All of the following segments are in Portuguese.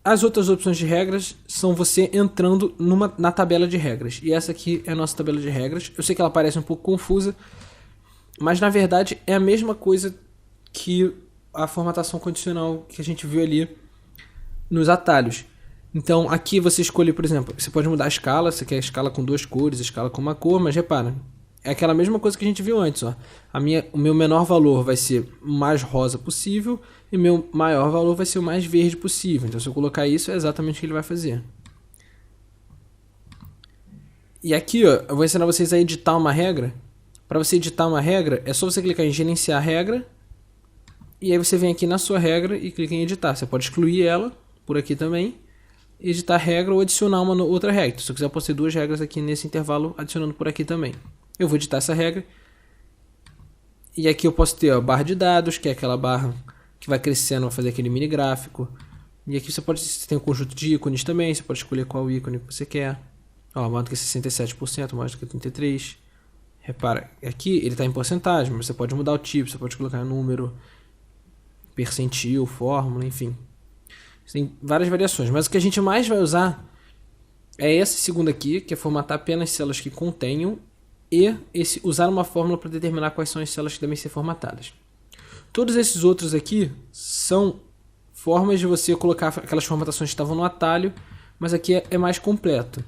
As outras opções de regras são você entrando na tabela de regras. E essa aqui é a nossa tabela de regras. Eu sei que ela parece um pouco confusa, mas na verdade é a mesma coisa que a formatação condicional que a gente viu ali nos atalhos. Então aqui você escolhe, por exemplo, você pode mudar a escala, você quer a escala com 2 cores, a escala com uma cor, mas repara, é aquela mesma coisa que a gente viu antes. Ó. O meu menor valor vai ser o mais rosa possível e o meu maior valor vai ser o mais verde possível. Então se eu colocar isso, é exatamente o que ele vai fazer. E aqui ó, eu vou ensinar vocês a editar uma regra. Para você editar uma regra, é só você clicar em gerenciar regra. E aí você vem aqui na sua regra e clica em editar. Você pode excluir ela por aqui também. Editar regra ou adicionar uma outra regra. Se eu quiser, eu posso ter 2 regras aqui nesse intervalo, adicionando por aqui também. Eu vou editar essa regra. E aqui eu posso ter a barra de dados, que é aquela barra que vai crescendo, vai fazer aquele mini gráfico. E aqui você tem um conjunto de ícones também. Você pode escolher qual ícone que você quer. Ó, mais do que 67%, mais do que 33%. Repara, aqui ele está em porcentagem, mas você pode mudar o tipo, você pode colocar número, percentil, fórmula, enfim. Tem várias variações, mas o que a gente mais vai usar é esse segundo aqui, que é formatar apenas células que contenham, e usar uma fórmula para determinar quais são as células que devem ser formatadas. Todos esses outros aqui são formas de você colocar aquelas formatações que estavam no atalho, mas aqui é mais completo.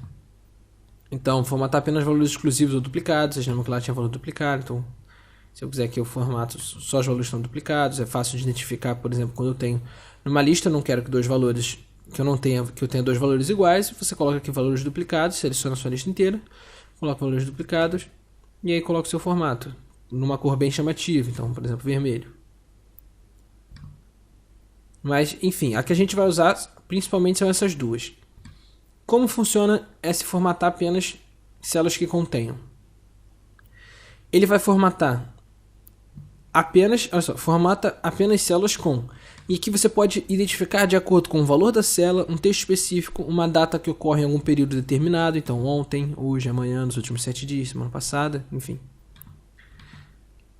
Então, formatar apenas valores exclusivos ou duplicados, vocês lembram que lá tinha valor duplicado, então se eu quiser que eu formato só os valores estão duplicados, é fácil de identificar, por exemplo, quando eu tenho numa lista, eu não quero que dois valores que eu tenha 2 valores iguais, você coloca aqui valores duplicados, seleciona a sua lista inteira, coloca valores duplicados e aí coloca o seu formato numa cor bem chamativa, então, por exemplo, vermelho. Mas, enfim, a que a gente vai usar principalmente são essas duas. Como funciona esse formatar apenas células que contenham? Ele vai formatar apenas, olha só, formata apenas células com. E aqui você pode identificar de acordo com o valor da célula, um texto específico, uma data que ocorre em algum período determinado, então ontem, hoje, amanhã, nos últimos 7 dias, semana passada, enfim.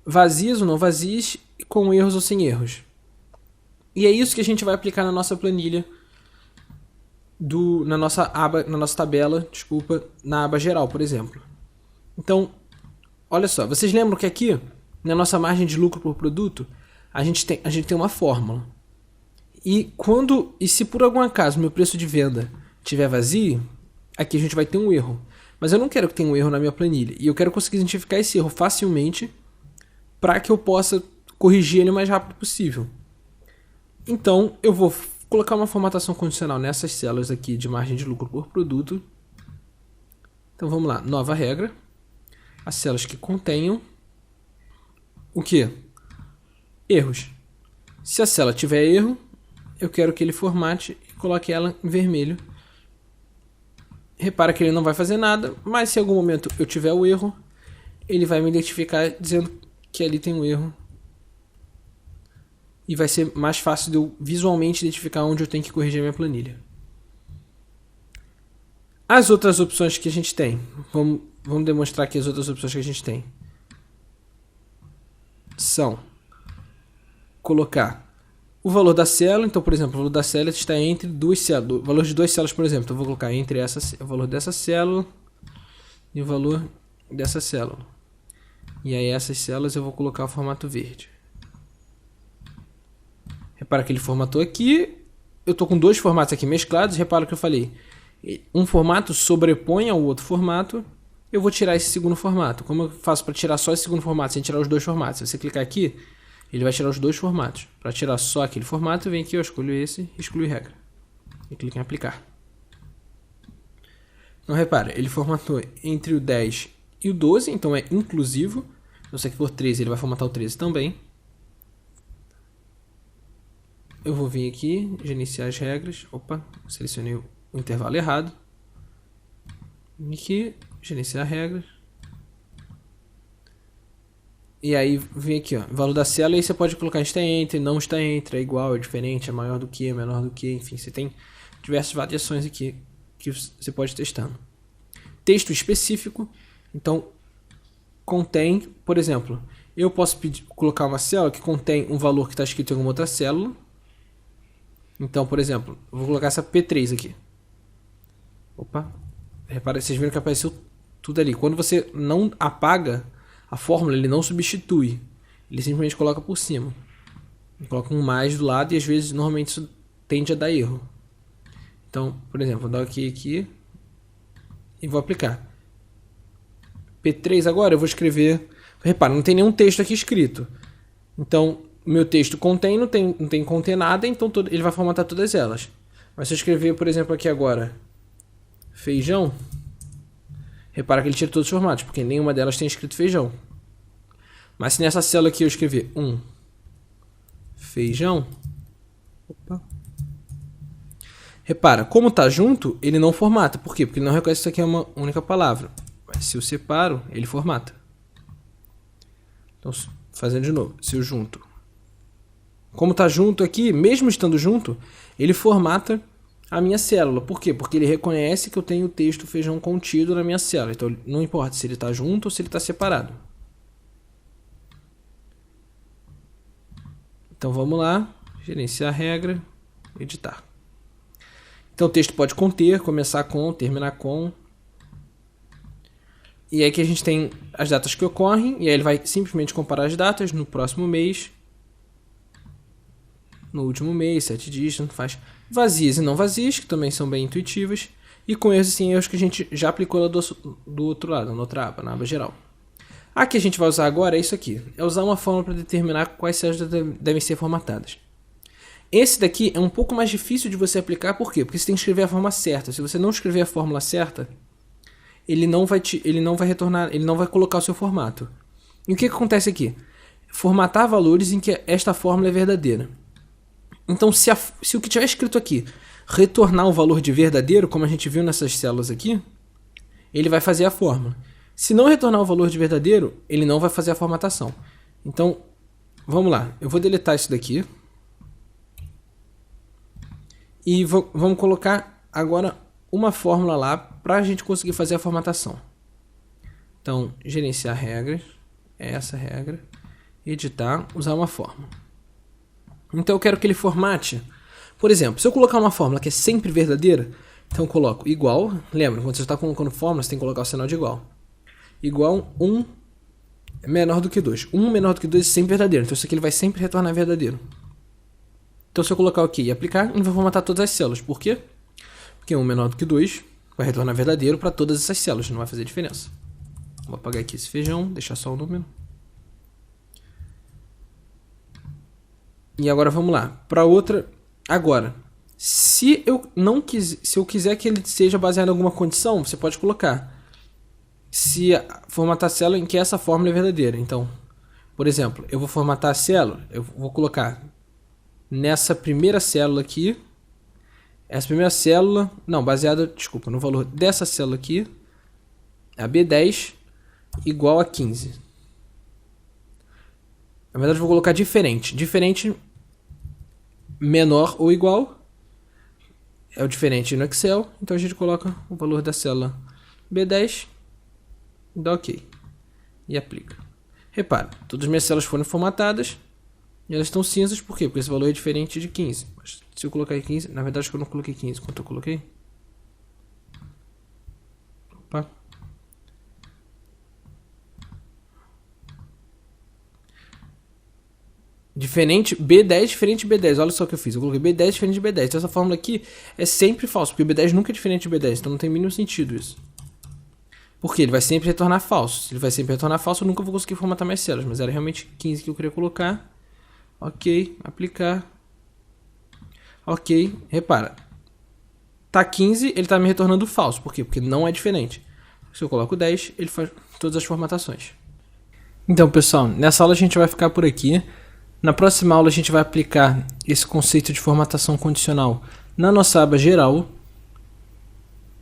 Vazias ou não vazias, com erros ou sem erros. E é isso que a gente vai aplicar na nossa planilha, na nossa tabela, na aba geral, por exemplo. Então, olha só, vocês lembram que aqui, na nossa margem de lucro por produto, a gente tem uma fórmula. E se por algum acaso meu preço de venda estiver vazio, aqui a gente vai ter um erro. Mas eu não quero que tenha um erro na minha planilha. E eu quero conseguir identificar esse erro facilmente para que eu possa corrigir ele o mais rápido possível. Então, eu vou colocar uma formatação condicional nessas células aqui de margem de lucro por produto. Então, vamos lá. Nova regra. As células que contenham o quê? Erros. Se a célula tiver erro, eu quero que ele formate e coloque ela em vermelho. Repara que ele não vai fazer nada, mas se em algum momento eu tiver o erro, ele vai me identificar dizendo que ali tem um erro. E vai ser mais fácil de eu visualmente identificar onde eu tenho que corrigir a minha planilha. As outras opções que a gente tem. Vamos demonstrar aqui as outras opções que a gente tem. São colocar o valor da célula. Então, por exemplo, o valor da célula está entre 2 células. O valor de 2 células, por exemplo. Então, eu vou colocar entre o valor dessa célula e o valor dessa célula. E aí, essas células eu vou colocar o formato verde. Repara que ele formatou aqui. Eu estou com 2 formatos aqui mesclados. Repara que eu falei. Um formato sobrepõe ao outro formato. Eu vou tirar esse segundo formato. Como eu faço para tirar só esse segundo formato sem tirar os 2 formatos? Se você clicar aqui, ele vai tirar os 2 formatos. Para tirar só aquele formato, eu venho aqui, eu escolho esse e excluo regra. E clico em aplicar. Então repara, ele formatou entre o 10 e o 12, então é inclusivo. Então se aqui for 13, ele vai formatar o 13 também. Eu vou vir aqui, gerenciar as regras. Opa, selecionei o intervalo errado. E aqui, gerenciar regras. E aí vem aqui, ó, valor da célula. E aí você pode colocar está entre, não está entre, é igual, é diferente, é maior do que, é menor do que. Enfim, você tem diversas variações aqui que você pode ir testando. Texto específico. Então, contém, por exemplo, eu posso colocar uma célula que contém um valor que está escrito em alguma outra célula. Então, por exemplo, eu vou colocar essa P3 aqui. Opa, repara, vocês viram que apareceu tudo ali. Quando você não apaga a fórmula, ele não substitui. Ele simplesmente coloca por cima. Ele coloca um mais do lado e às vezes, normalmente, isso tende a dar erro. Então, por exemplo, vou dar aqui e vou aplicar. P3 agora eu vou escrever... Repara, não tem nenhum texto aqui escrito. Então, o meu texto contém, não tem conter nada, então ele vai formatar todas elas. Mas se eu escrever, por exemplo, aqui agora, feijão, repara que ele tira todos os formatos, porque nenhuma delas tem escrito feijão. Mas se nessa célula aqui eu escrever feijão, opa, repara, como está junto, ele não formata. Por quê? Porque ele não reconhece que isso aqui é uma única palavra. Mas se eu separo, ele formata. Então, fazendo de novo, se eu junto. Como está junto aqui, mesmo estando junto, ele formata a minha célula. Por quê? Porque ele reconhece que eu tenho o texto feijão contido na minha célula. Então, não importa se ele está junto ou se ele está separado. Então, vamos lá. Gerenciar a regra. Editar. Então, o texto pode conter, começar com, terminar com. E aí que a gente tem as datas que ocorrem. E aí ele vai simplesmente comparar as datas no próximo mês. No último mês, 7 dias, tanto faz. Vazias e não vazias, que também são bem intuitivas. E com erros e sem erros que a gente já aplicou lá do outro lado, na outra aba, na aba geral. A que a gente vai usar agora é isso aqui. É usar uma fórmula para determinar quais células devem ser formatadas. Esse daqui é um pouco mais difícil de você aplicar, por quê? Porque você tem que escrever a forma certa. Se você não escrever a fórmula certa, ele não vai retornar, ele não vai colocar o seu formato. E o que acontece aqui? Formatar valores em que esta fórmula é verdadeira. Então, se o que tiver escrito aqui retornar um valor de verdadeiro, como a gente viu nessas células aqui, ele vai fazer a fórmula. Se não retornar o valor de verdadeiro, ele não vai fazer a formatação. Então, vamos lá. Eu vou deletar isso daqui. E vamos colocar agora uma fórmula lá para a gente conseguir fazer a formatação. Então, gerenciar regras, essa regra, editar, usar uma fórmula. Então eu quero que ele formate, por exemplo, se eu colocar uma fórmula que é sempre verdadeira, então eu coloco igual, lembra, quando você está colocando fórmula, você tem que colocar o sinal de igual. Igual 1 menor do que 2. 1 menor do que 2 é sempre verdadeiro, então isso aqui ele vai sempre retornar verdadeiro. Então se eu colocar OK e aplicar, ele vai formatar todas as células. Por quê? Porque 1 menor do que 2 vai retornar verdadeiro para todas essas células, não vai fazer diferença. Vou apagar aqui esse feijão, deixar só o número. E agora vamos lá, para outra. Agora, se eu quiser que ele seja baseado em alguma condição, você pode colocar se formatar a célula em que essa fórmula é verdadeira. Então, por exemplo, eu vou formatar a célula, eu vou colocar nessa primeira célula aqui, essa primeira célula, não, baseada, desculpa, no valor dessa célula aqui, a B10 igual a 15. Na verdade, eu vou colocar diferente. Diferente, menor ou igual. É o diferente no Excel. Então, a gente coloca o valor da célula B10. Dá OK. E aplica. Repara, todas as minhas células foram formatadas. E elas estão cinzas. Por quê? Porque esse valor é diferente de 15. Mas se eu colocar 15... Na verdade, acho que eu não coloquei 15. Quanto eu coloquei? Opa. Diferente, B10 diferente de B10. Olha só o que eu fiz. Eu coloquei B10 diferente de B10. Então essa fórmula aqui é sempre falsa, porque o B10 nunca é diferente de B10. Então não tem mínimo sentido isso. Porque ele vai sempre retornar falso. Se ele vai sempre retornar falso, eu nunca vou conseguir formatar mais células. Mas era realmente 15 que eu queria colocar. OK, aplicar. OK, repara. Tá 15, ele tá me retornando falso. Por quê? Porque não é diferente. Se eu coloco 10, ele faz todas as formatações. Então, pessoal, nessa aula a gente vai ficar por aqui. Na próxima aula a gente vai aplicar esse conceito de formatação condicional na nossa aba geral.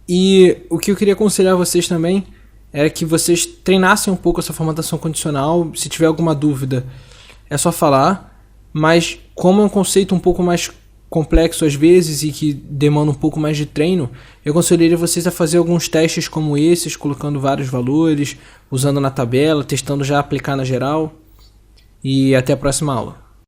E o que eu queria aconselhar vocês também era que vocês treinassem um pouco essa formatação condicional. Se tiver alguma dúvida, é só falar. Mas como é um conceito um pouco mais complexo às vezes e que demanda um pouco mais de treino, eu aconselharia vocês a fazer alguns testes como esses, colocando vários valores, usando na tabela, testando já aplicar na geral. E até a próxima aula.